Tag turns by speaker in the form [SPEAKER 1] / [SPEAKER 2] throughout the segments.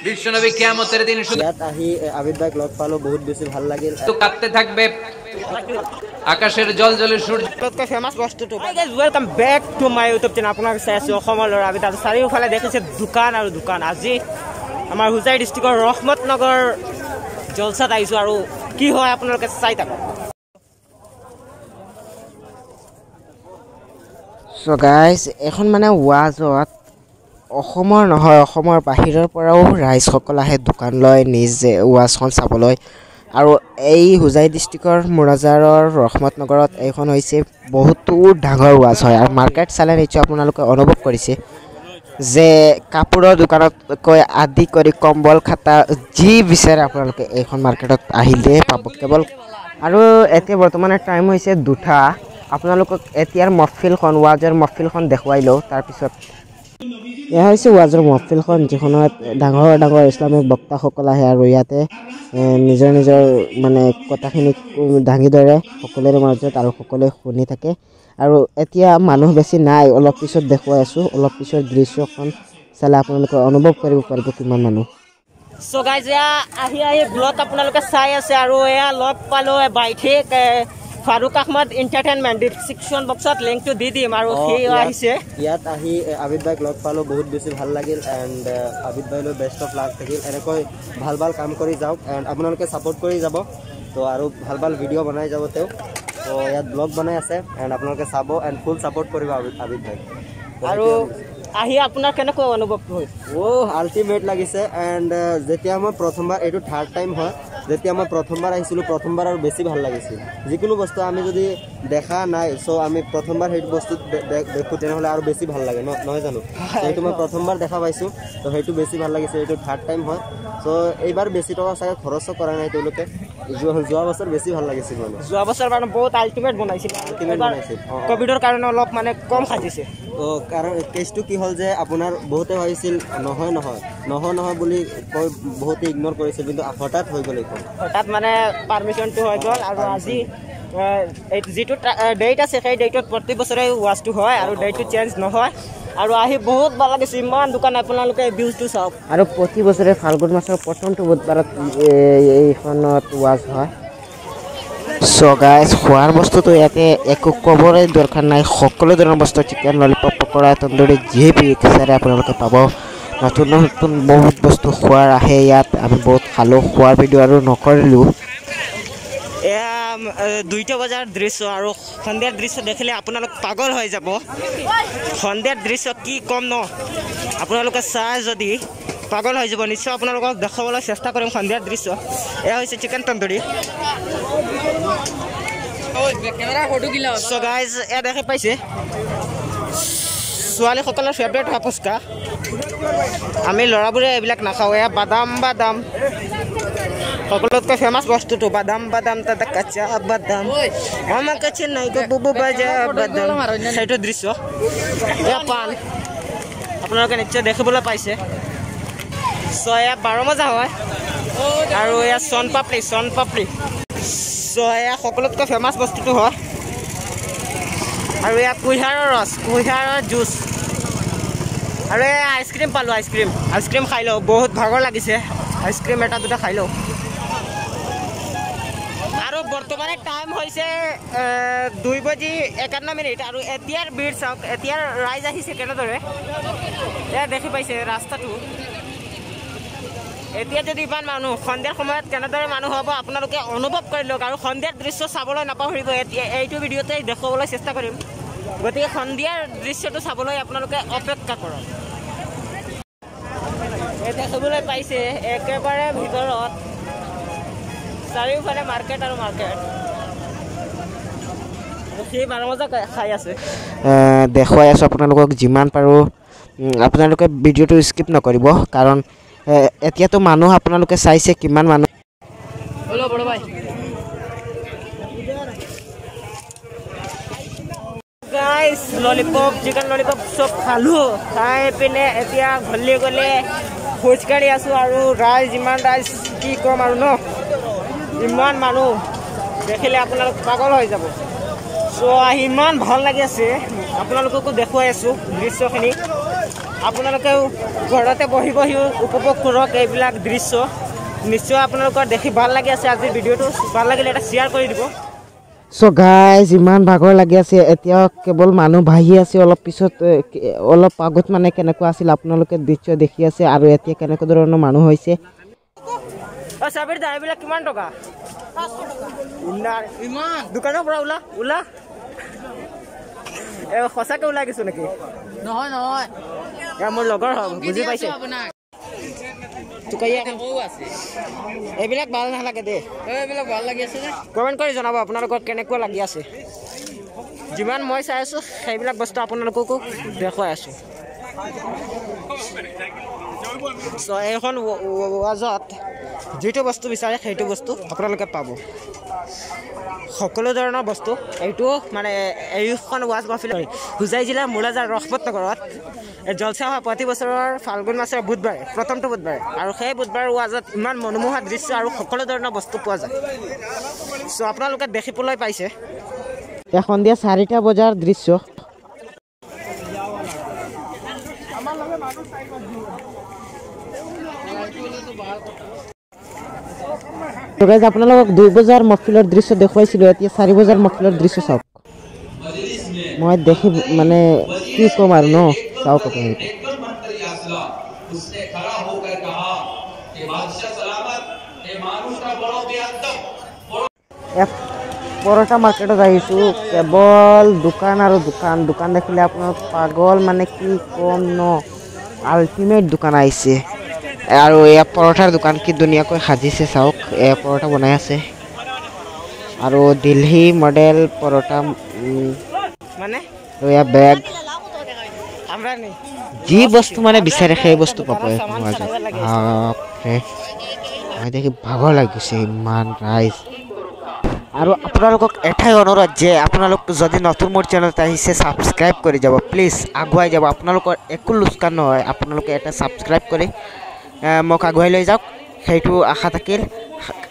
[SPEAKER 1] বিশ্বনবী কিয়ামতের দিন শুধু
[SPEAKER 2] ইয়াত আহি আবিদ ভাইক লগ পালো বহুত বেশি ভাল লাগিল
[SPEAKER 1] তো কাঁপতে থাকবে আকাশের জল জলে সূর্য
[SPEAKER 3] ফেমাস বস্তুটো guys welcome back to my YouTube channel আপোনাক চাই আছো অসমৰ ল'ৰা আবিদ আৰু চাৰিওফালে দেখিছে দোকান আৰু দোকান আজি আমাৰ হুজাই ডিষ্ট্ৰিক্টৰ ৰহমতনগৰ জলসাত আহিছো আৰু কি হয় আপোনালোকে চাই থাকক
[SPEAKER 4] সো গাইজ এখন মানে ওয়াজত অসমৰ নহয় অসমৰ বাহিৰৰ পৰাও ৰাইজসকল আহে দোকান লয় নিজে ওয়াজখন চাবলৈ আৰু এই হুজাই ডিষ্ট্ৰিক্টৰ মুৰাজাৰৰ ৰহমতনগৰত এইখন হৈছে বহুতো ডাঙৰ ওয়াজ হয় আৰু মাৰ্কেট চালে নিশ্চয় আপোনালোকে অনুভৱ কৰিছে যে কাপোৰৰ দোকানতকৈ আদি কৰি কম্বল খাতা যি বিচাৰে আপোনালোকে এইখন মাৰ্কেটত আহিলে পাব কেৱল আৰু এতিয়া বৰ্তমানে টাইম হৈছে 2টা আপোনালোকক এতিয়াৰ মহফিলখন ওয়াজৰ মহফিলখন দেখুৱাই লওঁ তাৰপিছত এয়া হৈছে ওয়াজৰ মহফিলখন যিখনত ডাঙৰ ডাঙৰ ইছলামিক বক্তাসকল আহে আৰু ইয়াতে নিজৰ নিজৰ মানে কথাখিনি দাঙি ধৰে সকলোৰে মাজত আৰু সকলোৱে শুনি থাকে আৰু এতিয়া মানুহ বেছি নাই অলপ পিছত দেখুৱাই আছোঁ অলপ পিছত দৃশ্যখন চালে আপোনালোকে অনুভৱ কৰিব পাৰিব কিমান মানুহ
[SPEAKER 3] সো গাইজ আহি ব্লগ আপোনালোকে চাই আছে আৰু এয়া লগ পালো বাইঠিক ফাৰুক আহমদ এন্টাৰটেইনমেন্ট ডিসক্ৰিপশন বক্সত লিংকটো দি দিম আৰু সেই আহিছে
[SPEAKER 2] ইয়াত আহি আবিদ ভাইক লগ পালো বহুত বেছি ভাল লাগিল এণ্ড আবিদ ভাইলৈ বেষ্ট অফ লাক থাকিল এনেকৈ ভাল ভাল কাম কৰি যাওক এণ্ড আপোনালোকে ছাপোৰ্ট কৰি যাব তো আৰু ভাল ভাল ভিডিঅ' বনাই যাব তেওঁ তো ইয়াত ব্লগ বনাই আছে এণ্ড আপোনালোকে চাব এণ্ড ফুল ছাপোৰ্ট কৰিব আবিদ ভাইক
[SPEAKER 3] আৰু আহি আপোনাৰ কেনেকুৱা অনুভৱ হৈছে
[SPEAKER 2] আল্টিমেট লাগিছে এণ্ড যেতিয়া মই প্ৰথমবাৰ এইটো থাৰ্ড টাইম হয় যেতিয়া মই প্ৰথমবাৰ আহিছিলোঁ প্ৰথমবাৰ আৰু বেছি ভাল লাগিছিল যিকোনো বস্তু আমি যদি দেখা নাই চ' আমি প্ৰথমবাৰ সেইটো বস্তু দেখোঁ তেনেহ'লে আৰু বেছি ভাল লাগে নহয় জানো সেইটো মই প্ৰথমবাৰ দেখা পাইছোঁ তো সেইটো বেছি ভাল লাগিছে এইটো থাৰ্ড টাইম হয় চ' এইবাৰ বেছি টকা চাগে খৰচো কৰা নাই তেওঁলোকে যোৱা বছৰ বেছি ভাল লাগিছিল মানে
[SPEAKER 3] যোৱা বছৰ মানে বহুত আল্টিমেট বনাইছিল ক'ভিডৰ কাৰণে অলপ মানে কম সাজিছে
[SPEAKER 2] তো কাৰণ কেছটো কি হ'ল যে আপোনাৰ বহুতে ভাবিছিল নহয় বুলি কৈ বহুতে ইগন'ৰ কৰিছিল কিন্তু হঠাৎ হৈ গ'ল এইখন
[SPEAKER 3] হঠাৎ মানে পাৰ্মিশ্যনটো হৈ গ'ল আৰু আজি যিটো ডেট আছে সেই ডেটত প্ৰতি বছৰে ৱাচটো হয় আৰু ডেটটো চেঞ্জ নহয় আৰু আহি বহুত ভাল লাগিছে ইমান দোকান আপোনালোকে ভিউজটো চাওক
[SPEAKER 4] আৰু প্ৰতি বছৰে ফাল্গুন মাসৰ প্ৰথমটো বুধবাৰত এইখনত ওয়াজ হয় সো গাইজ খোৱাৰ বস্তুটো ইয়াতে একো ক'বৰে দৰকাৰ নাই সকলো ধৰণৰ বস্তু চিকেন ললিপপ পকৰা তন্দুৰী যি বিচাৰে আপোনালোকে পাব নতুন নতুন বহুত বস্তু খোৱাৰ আহে ইয়াত আমি বহুত খালোঁ খোৱাৰ ভিডিঅ' আৰু নকৰিলোঁ
[SPEAKER 3] এয়া 2টা বজাৰ দৃশ্য আৰু সন্ধিয়াৰ দৃশ্য দেখিলে আপোনালোক পাগল হৈ যাব সন্ধিয়াৰ দৃশ্য কি কম ন আপোনালোকে চাই যদি পাগল হৈ যাব নিশ্চয় আপোনালোকক দেখাবলৈ চেষ্টা কৰিম সন্ধিয়াৰ দৃশ্য এয়া হৈছে চিকেন তন্দুৰী সো গাইজ এয়া দেখি পাইছে ছোৱালীসকলৰ ফেভৰেট হয় ফুচকা আমি ল'ৰাবোৰে এইবিলাক নাখাওঁ এয়া বাদাম সকলোতকৈ ফেমাছ বস্তুটো বাদাম তাতে কাঁচা বাদাম আমাৰ কাছে নাই বুবু বাজা বাদাম সেইটো দৃশ্য এয়া পাণ আপোনালোকে নিশ্চয় দেখিবলৈ পাইছে চ' এয়া 12 মজা হয় আৰু এয়া চন পাপৰি চ' এয়া সকলোতকৈ ফেমাছ বস্তুটো হয় আৰু এয়া কুঁহিয়াৰৰ জুচ আৰু এয়া আইচক্ৰীম পালোঁ আইচক্ৰীম খাই লওঁ বহুত ভাগৰ লাগিছে আইচক্ৰীম এটা দুটা খাই লওঁ আৰু বৰ্তমানে টাইম হৈছে 2:51 আৰু এতিয়াৰ ভিৰ চাওক এতিয়াৰ ৰাইজ আহিছে কেনেদৰে এয়া দেখি পাইছে ৰাস্তাটো এতিয়া যদি ইমান মানুহ সন্ধিয়াৰ সময়ত কেনেদৰে মানুহ হ'ব আপোনালোকে অনুভৱ কৰি লওক আৰু সন্ধিয়াৰ দৃশ্য চাবলৈ নাপাহৰিব এইটো ভিডিঅ'তে দেখুৱাবলৈ চেষ্টা কৰিম গতিকে সন্ধিয়াৰ দৃশ্যটো চাবলৈ আপোনালোকে অপেক্ষা কৰক এই দেখিবলৈ পাইছে একেবাৰে ভিতৰত চাৰিওফালে মাৰ্কেট সেই 12 মজা খাই আছে
[SPEAKER 4] দেখুৱাই আছোঁ আপোনালোকক যিমান পাৰোঁ আপোনালোকে ভিডিঅ'টো স্কিপ নকৰিব কাৰণ এতিয়াতো মানুহ আপোনালোকে চাইছে কিমান মানুহ
[SPEAKER 3] গাইজ ললিপপ চিকেন ললিপপ চব খালোঁ খাই পিনে এতিয়া ঘৰলৈ গ'লে খোজকাঢ়ি আছোঁ আৰু ইমান ৰাইজ কি ক'ম আৰু ন ইমান মানুহ দেখিলে আপোনালোক পাগল হৈ যাব চ' আহি ইমান ভাল লাগি আছে আপোনালোককো দেখুৱাই আছোঁ দৃশ্যখিনি আপোনালোকেও ঘৰতে বহি বহি উপভোগ কৰক এইবিলাক দৃশ্য নিশ্চয় আপোনালোকৰ দেখি ভাল লাগি আছে আজিৰ ভিডিঅ'টো ভাল লাগিলে এটা শ্বেয়াৰ কৰি দিব
[SPEAKER 4] চ' গাইজ ইমান ভাগৰ লাগি আছে এতিয়া কেৱল মানুহ বাঢ়ি আছে অলপ পিছত অলপ আগত মানে কেনেকুৱা আছিল আপোনালোকে দৃশ্য দেখি আছে আৰু এতিয়া কেনেকুৱা ধৰণৰ মানুহ হৈছে
[SPEAKER 3] চাবিৰ দা এইবিলাক কিমান টকা ইমান দোকানৰ পৰা ওলা সঁচাকৈ ওলাই গৈছো নেকি নহয় মোৰ লগৰ হওক বুজি পাইছে এইবিলাক ভাল নালাগে দেই এইবিলাক ভাল লাগি আছে কমেণ্ট কৰি জনাব আপোনালোকৰ কেনেকুৱা লাগি আছে যিমান মই চাই আছোঁ সেইবিলাক বস্তু আপোনালোককো দেখুৱাই আছোঁ চ' এইখন ৱাজত যিটো বস্তু বিচাৰে সেইটো বস্তু আপোনালোকে পাব সকলো ধৰণৰ বস্তু এইটো মানে এইখন ৱাজ মাহফিল হোজাই জিলাৰ মুলাজাৰ ৰহমত নগৰত জলচা হয় প্ৰতি বছৰৰ ফাল্গুন মাছৰ বুধবাৰে প্ৰথমটো বুধবাৰে আৰু সেই বুধবাৰৰ ৱাজত ইমান মনোমোহা দৃশ্য আৰু সকলো ধৰণৰ বস্তু পোৱা যায় চ' আপোনালোকে দেখিবলৈ পাইছে
[SPEAKER 4] এতিয়া সন্ধিয়া 4টা বজাৰ দৃশ্য আপোনালোকক 2 বজাৰ মহফিলৰ দৃশ্য দেখুৱাইছিলোঁ এতিয়া 4 বজাৰ মহফিলৰ দৃশ্য চাওক মই দেখি মানে কি ক'ম আৰু ন চাওক আপুনি পৰঠা মাৰ্কেটত আহিছোঁ কেৱল দোকান আৰু দোকান দেখিলে আপোনাৰ পাগল মানে কি ক'ম ন আল্টিমেট দোকান আহিছে আৰু এয়া পৰঠাৰ দোকান কি ধুনীয়াকৈ সাজিছে চাওক এয়া পৰঠা বনাই আছে আৰু দিল্লী মডেল পৰঠা
[SPEAKER 3] মানে
[SPEAKER 4] এয়া বেগ
[SPEAKER 3] আমৰানি
[SPEAKER 4] যি বস্তু মানে বিচাৰে সেই বস্তু পাব মই দেখি ভাগৰ লাগিছে ইমান ৰাইজ আৰু আপোনালোকক এটাই অনুৰোধ যে আপোনালোক যদি নতুন মোৰ চেনেলত আহিছে ছাবস্ক্ৰাইব কৰি যাব প্লিজ আগুৱাই যাব আপোনালোকৰ একো লোকচান নহয় আপোনালোকে এটা ছাবস্ক্ৰাইব কৰি মোক আগুৱাই লৈ যাওক সেইটো আশা থাকিল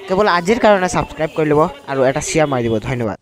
[SPEAKER 4] কেৱল আজিৰ কাৰণে ছাবস্ক্ৰাইব কৰি ল'ব আৰু এটা শ্বেয়াৰ মাৰি দিব ধন্যবাদ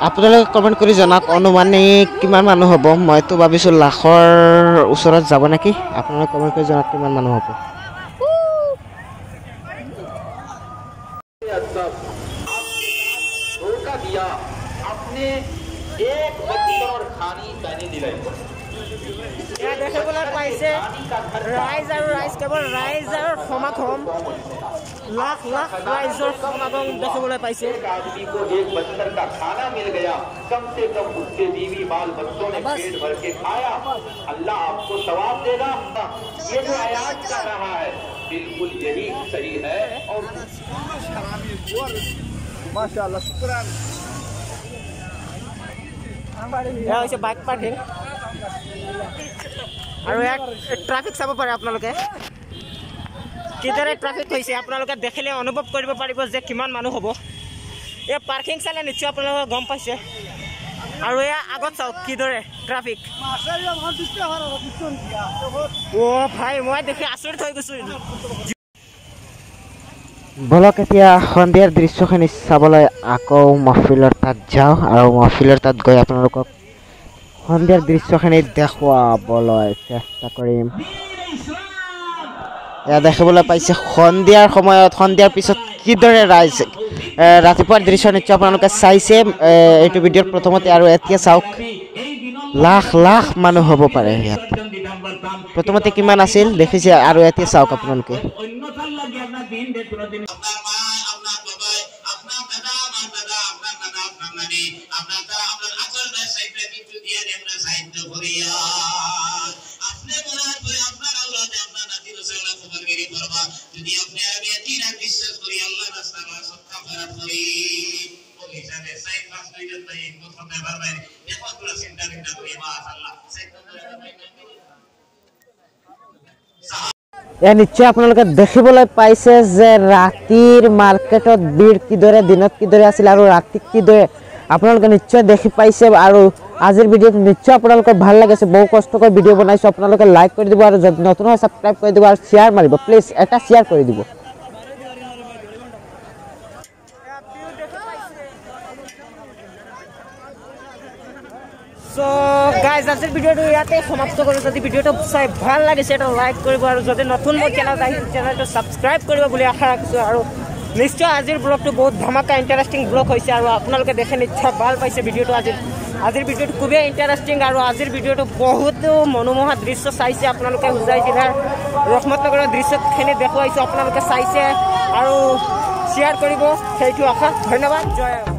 [SPEAKER 4] আপোনালোকে কমেণ্ট কৰি জনাওক অনুমানিক কিমান মানুহ হ'ব মইতো ভাবিছোঁ লাখৰ ওচৰত যাব নেকি আপোনালোকে কমেণ্ট কৰি জনাওক কিমান মানুহ হ'ব
[SPEAKER 3] দেখিবলৈ পাইছে ৰাইজ আৰু ৰাইজ কেৱল ৰাইজ আৰু সমাগম लाख लाख राइजर समागम देखने पाइसे
[SPEAKER 5] आदमी को एक बंदर का खाना मिल गया कम से कम उसके बीवी बाल बच्चों ने पेट भर के खाया अल्लाह आपको सवाब देगा ये जो आयात कर रहा है बिल्कुल यही सही है और माशाअल्लाह शुक्रान
[SPEAKER 3] यह होइसे बाइक पार्किंग আৰু এক ট্ৰাফিক চাব পাৰে আপোনালোকে কিদৰে ট্ৰাফিক হৈছে আপোনালোকে দেখিলে অনুভৱ কৰিব পাৰিব যে কিমান মানুহ হ'ব এই পাৰ্কিং চালে নিশ্চয় আপোনালোকে গম পাইছে আৰু এয়া আগত চাওক কিদৰে ট্ৰাফিক অ' ভাই মই দেখি আচৰিত হৈ গৈছোঁ
[SPEAKER 4] বলক এতিয়া সন্ধিয়াৰ দৃশ্যখিনি চাবলৈ আকৌ মহফিলৰ তাত যাওঁ আৰু মহফিলৰ তাত গৈ আপোনালোকক সন্ধিয়াৰ দৃশ্যখিনি দেখুৱাবলৈ চেষ্টা কৰিম এয়া দেখিবলৈ পাইছে সন্ধিয়াৰ সময়ত সন্ধিয়াৰ পিছত কিদৰে ৰাইজ ৰাতিপুৱাৰ দৃশ্য নিশ্চয় আপোনালোকে চাইছে এইটো ভিডিঅ'ৰ প্ৰথমতে আৰু এতিয়া চাওক লাখ লাখ মানুহ হ'ব পাৰে ইয়াত প্ৰথমতে কিমান আছিল দেখিছে আৰু এতিয়া চাওক আপোনালোকে
[SPEAKER 5] যদি আপনি আমি এতিনা বিশ্বাস করি আল্লাহ রাস্তা আমার সবটা ফরাত করি ওই হিসাবে সাইড ক্লাস দুইজন ভাই প্রথমে পারবেন এখন পুরো চিন্তা করি মাশাআল্লাহ
[SPEAKER 4] এয়া নিশ্চয় আপোনালোকে দেখিবলৈ পাইছে যে ৰাতিৰ মাৰ্কেটত ভিৰ কিদৰে দিনত কিদৰে আছিল আৰু ৰাতি কিদৰে আপোনালোকে নিশ্চয় দেখি পাইছে আৰু আজিৰ ভিডিঅ'টো নিশ্চয় আপোনালোকৰ ভাল লাগিছে বহু কষ্ট কৰি ভিডিঅ' বনাইছোঁ আপোনালোকে লাইক কৰি দিব আৰু যদি নতুন হয় ছাবস্ক্ৰাইব কৰি দিব আৰু শ্বেয়াৰ মাৰিব প্লিজ এটা শ্বেয়াৰ কৰি দিব
[SPEAKER 3] সো গাইজ আজিৰ ভিডিঅ'টো ইয়াতে সমাপ্ত কৰোঁ যদি ভিডিঅ'টো চাই ভাল লাগিছে এটা লাইক কৰিব আৰু যদি নতুন মোৰ চেনেলত আহিছে চেনেলটো ছাবস্ক্ৰাইব কৰিব বুলি আশা ৰাখিছোঁ আৰু নিশ্চয় আজিৰ ব্লগটো বহুত ধামাকা ইণ্টাৰেষ্টিং ব্লগ হৈছে আৰু আপোনালোকে দেখি নিশ্চয় ভাল পাইছে ভিডিঅ'টো আজিৰ ভিডিঅ'টো খুবেই ইণ্টাৰেষ্টিং আৰু আজিৰ ভিডিঅ'টো বহুতো মনোমোহা দৃশ্য চাইছে আপোনালোকে হোজাই জিলাৰ ৰহমতনগৰৰ দৃশ্যখিনি দেখুৱাইছোঁ আপোনালোকে চাইছে আৰু শ্বেয়াৰ কৰিব সেইটো আশা ধন্যবাদ জয়